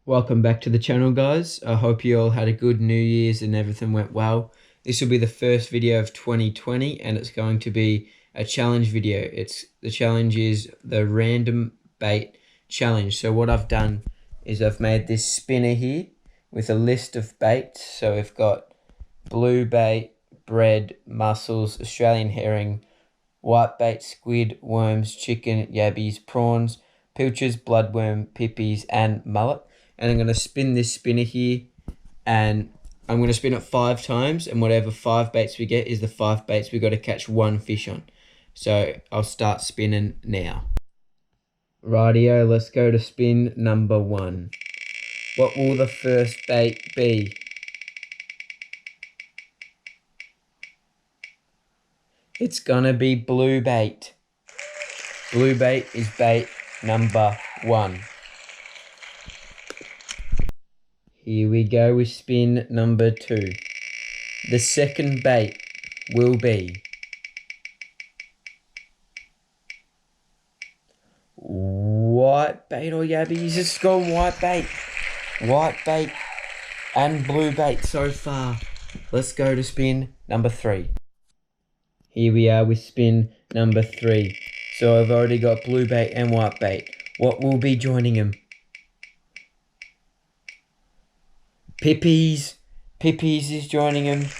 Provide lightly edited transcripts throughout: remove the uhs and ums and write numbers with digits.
Welcome back to the channel, guys. I hope you all had a good New Year's and everything went well. This will be the first video of 2020 and it's going to be a challenge video. The challenge is the random bait challenge. So what I've done is I've made this spinner here with a list of baits. So we've got blue bait, bread, mussels, Australian herring, white bait, squid, worms, chicken, yabbies, prawns, pilchards, bloodworm, pippies and mullet. And I'm going to spin this spinner here and I'm going to spin it 5 times, and whatever 5 baits we get is the 5 baits we got to catch one fish on. So I'll start spinning now. Rightio, let's go to spin number 1. What will the first bait be? It's gonna be blue bait. Blue bait is bait number 1. Here we go with spin number 2. The second bait will be white bait or yabbies. It's gone white bait. White bait and blue bait so far. Let's go to spin number 3. Here we are with spin number 3. So I've already got blue bait and white bait. What will be joining them? Pippies. Pippies is joining them.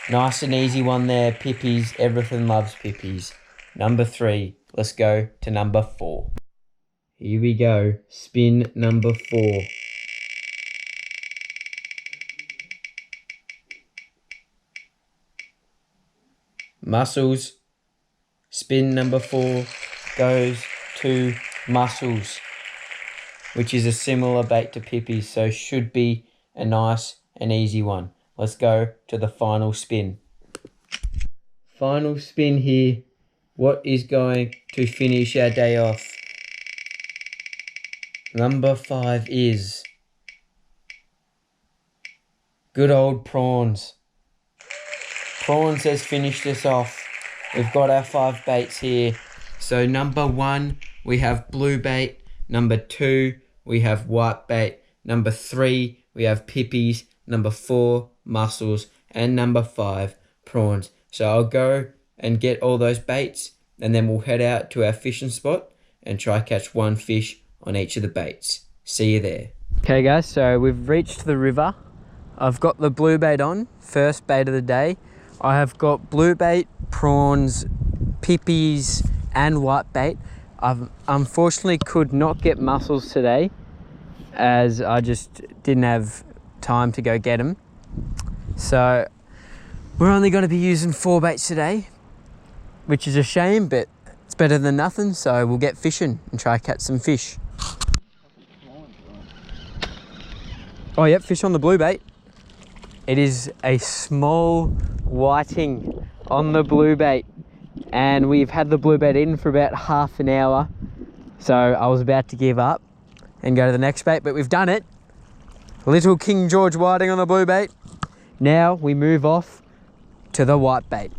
Nice and easy one there. Pippies. Everything loves pippies. Number 3. Let's go to number 4. Here we go. Spin number 4. Mussels. Spin number 4 goes to mussels, which is a similar bait to pippies, so should be a nice and easy one. Let's go to the final spin. Final spin here. What is going to finish our day off? Number 5 is good old prawns. Prawns has finished us off. We've got our 5 baits here. So number 1, we have blue bait. Number 2, we have white bait. Number 3, we have pippies. Number 4, mussels. And number 5, prawns. So I'll go and get all those baits and then we'll head out to our fishing spot and try catch one fish on each of the baits. See you there. Okay guys, so we've reached the river. I've got the blue bait on, first bait of the day. I have got blue bait, prawns, pippies and white bait. I've unfortunately could not get mussels today as I just didn't have time to go get them. So we're only going to be using 4 baits today, which is a shame, but it's better than nothing. So we'll get fishing and try to catch some fish. Oh yep, fish on the blue bait. It is a small whiting on the blue bait, and we've had the blue bait in for about half an hour. So I was about to give up and go to the next bait, but we've done it. Little King George whiting on the blue bait. Now we move off to the white bait.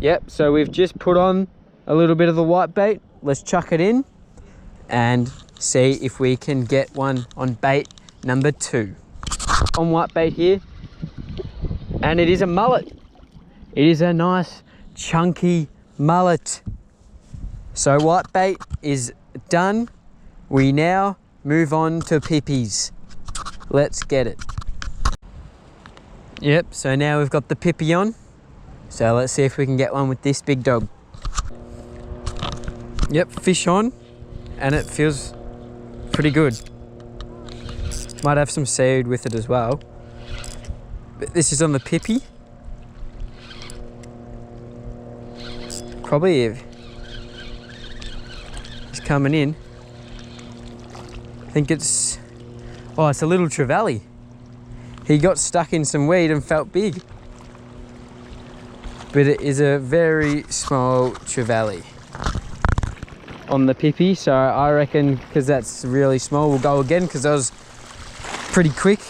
Yep, so we've just put on a little bit of the white bait. Let's chuck it in and see if we can get one on bait number 2. On white bait here, and it is a mullet. It is a nice chunky mullet. So white bait is done. We now move on to pippies. Let's get it. Yep, so now we've got the pippy on. So let's see if we can get one with this big dog. Yep, fish on, and it feels pretty good. Might have some seaweed with it as well. But this is on the pippy. Probably it's coming in. I think it's, oh, it's a little trevally. He got stuck in some weed and felt big. But it is a very small trevally on the pippy. So I reckon because that's really small, we'll go again because that was pretty quick.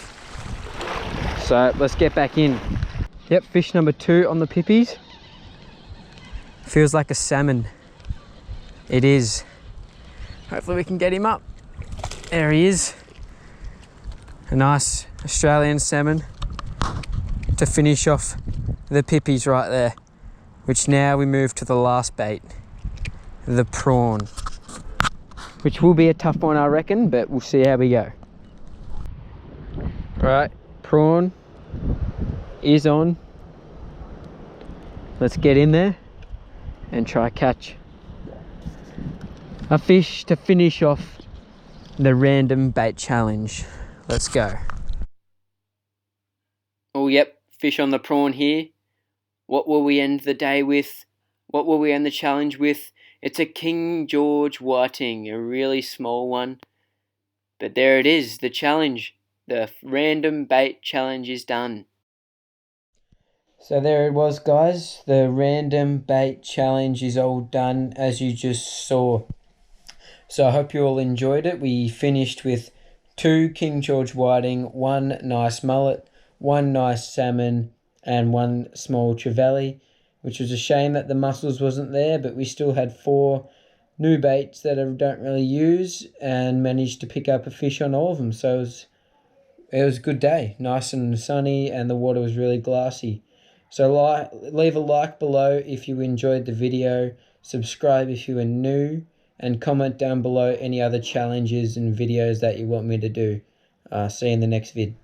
So let's get back in. Yep, fish number 2 on the pippies. Feels like a salmon. It is. Hopefully we can get him up. There he is. A nice Australian salmon to finish off the pippies right there. Which now we move to the last bait, the prawn. Which will be a tough one, I reckon, but we'll see how we go. Right, prawn is on. Let's get in there and try catch a fish to finish off the random bait challenge. Let's go. Oh yep, fish on the prawn here. What will we end the day with? What will we end the challenge with? It's a King George whiting, a really small one. But there it is, the challenge. The random bait challenge is done. So there it was, guys. The random bait challenge is all done, as you just saw. So I hope you all enjoyed it. We finished with 2 King George whiting, 1 nice mullet, 1 nice salmon, and 1 small trevally, which was a shame that the mussels wasn't there, but we still had 4 new baits that I don't really use and managed to pick up a fish on all of them. So it was a good day, nice and sunny, and the water was really glassy. So leave a like below if you enjoyed the video, subscribe if you are new, and comment down below any other challenges and videos that you want me to do. See you in the next vid.